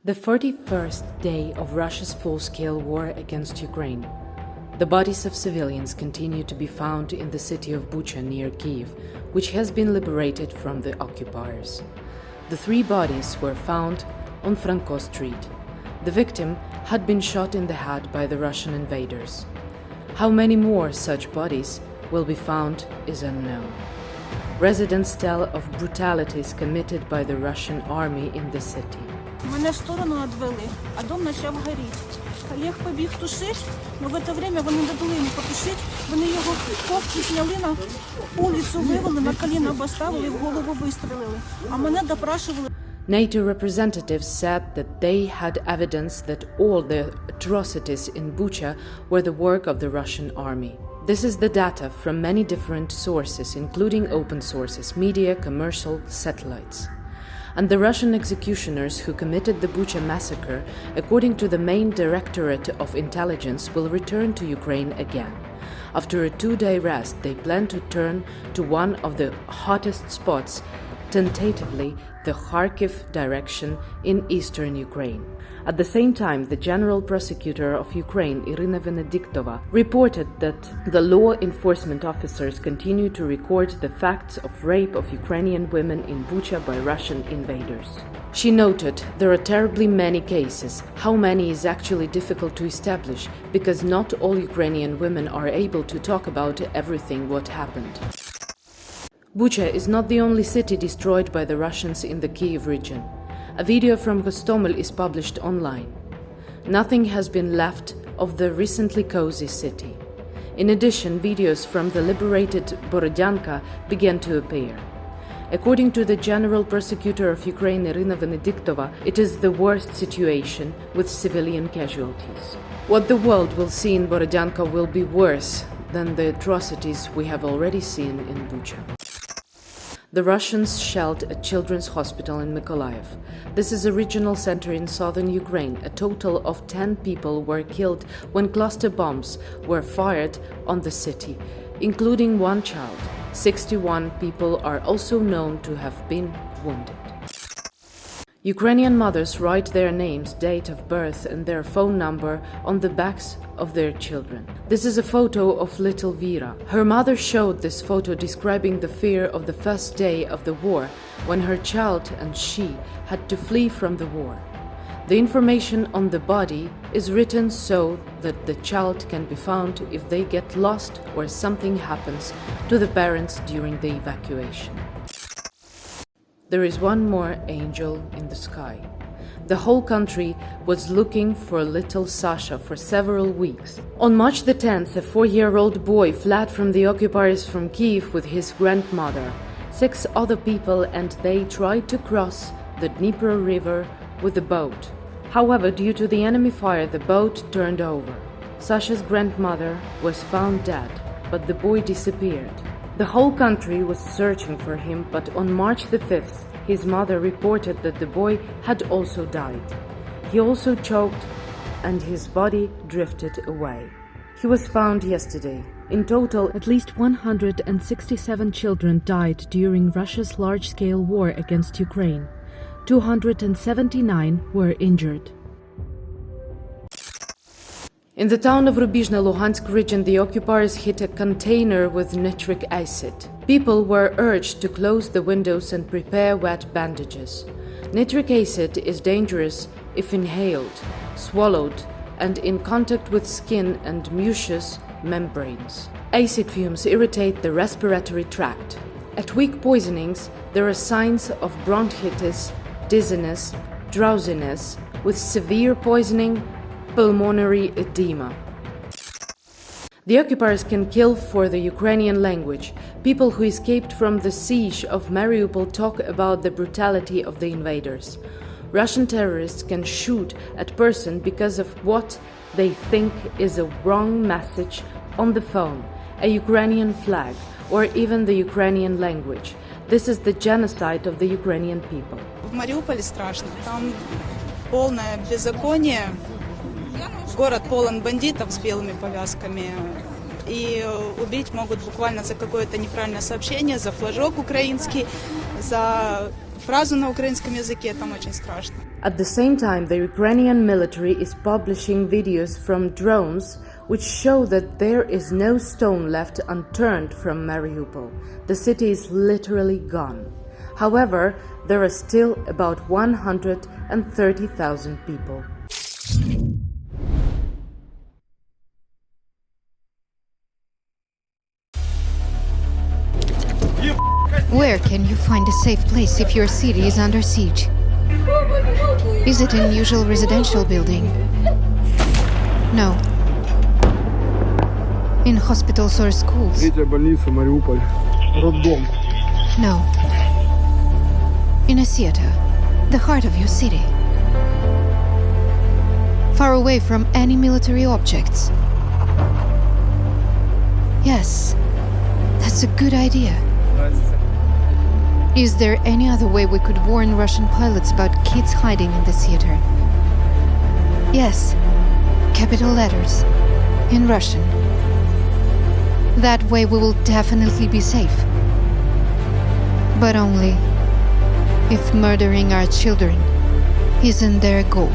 The 41st day of Russia's full-scale war against Ukraine. The bodies of civilians continue to be found in the city of Bucha near Kyiv, which has been liberated from the occupiers. The 3 bodies were found on Franko Street. The victim had been shot in the head by the Russian invaders. How many more such bodies will be found is unknown. Residents tell of brutalities committed by the Russian army in the city. Мене в сторону відвели, а дом почав горіти. Олег побіг тушити, але в це время вони не дали йому потушити. Вони його кофту зняли, на вулицю вивели, на коліна поставили, в голову вистрелили. А мене допрашували. NATO representatives said that they had evidence that all the atrocities in Bucha were the work of the Russian army. This is the data from many different sources, including open sources, media, commercial, satellites. And the Russian executioners who committed the Bucha massacre, according to the main Directorate of Intelligence, will return to Ukraine again. After a 2-day rest, they plan to turn to one of the hottest spots, tentatively the Kharkiv direction in eastern Ukraine. At the same time, the General Prosecutor of Ukraine, Irina Venediktova, reported that the law enforcement officers continue to record the facts of rape of Ukrainian women in Bucha by Russian invaders. She noted there are terribly many cases. How many is actually difficult to establish, because not all Ukrainian women are able to talk about everything what happened. Bucha is not the only city destroyed by the Russians in the Kyiv region. A video from Hostomel is published online. Nothing has been left of the recently cozy city. In addition, videos from the liberated Borodyanka began to appear. According to the General Prosecutor of Ukraine, Irina Venediktova, it is the worst situation with civilian casualties. What the world will see in Borodyanka will be worse than the atrocities we have already seen in Bucha. The Russians shelled a children's hospital in Mykolaiv. This is a regional center in southern Ukraine. A total of 10 people were killed when cluster bombs were fired on the city, including 1 child. 61 people are also known to have been wounded. Ukrainian mothers write their names, date of birth, and their phone number on the backs of their children. This is a photo of little Vera. Her mother showed this photo describing the fear of the first day of the war, when her child and she had to flee from the war. The information on the body is written so that the child can be found if they get lost or something happens to the parents during the evacuation. There is one more angel in the sky. The whole country was looking for little Sasha for several weeks. On March the 10th, a 4-year-old boy fled from the occupiers from Kyiv with his grandmother, 6 other people, and they tried to cross the Dnieper River with a boat. However, due to the enemy fire, the boat turned over. Sasha's grandmother was found dead, but the boy disappeared. The whole country was searching for him, but on March the 5th, his mother reported that the boy had also died. He also choked and his body drifted away. He was found yesterday. In total, at least 167 children died during Russia's large-scale war against Ukraine. 279 were injured. In the town of Rubizhne, Luhansk region, the occupiers hit a container with nitric acid. People were urged to close the windows and prepare wet bandages. Nitric acid is dangerous if inhaled, swallowed, and in contact with skin and mucous membranes. Acid fumes irritate the respiratory tract. At weak poisonings, there are signs of bronchitis, dizziness, drowsiness, with severe poisoning, pulmonary edema. The occupiers can kill for the Ukrainian language. People who escaped from the siege of Mariupol talk about the brutality of the invaders. Russian terrorists can shoot at person because of what they think is a wrong message on the phone, a Ukrainian flag, or even the Ukrainian language. This is the genocide of the Ukrainian people. В Мариуполе страшно. Там полное беззаконие. Город полон бандитов с белыми повязками. И убить могут буквально за какое-то неправильное сообщение, за флажок украинский, за фразу на украинском языке. Там очень страшно. At the same time, the Ukrainian military is publishing videos from drones which show that there is no stone left unturned from Mariupol. The city is literally gone. However, there are still about 130,000 people. Where can you find a safe place if your city is under siege? Is it an usual residential building? No. In hospitals or schools? Третья больница, Мариуполь. Роддом. No. In a theater, the heart of your city. Far away from any military objects. Yes, that's a good idea. Is there any other way we could warn Russian pilots about kids hiding in the theater? Yes, capital letters, in Russian. That way we will definitely be safe. But only if murdering our children isn't their goal.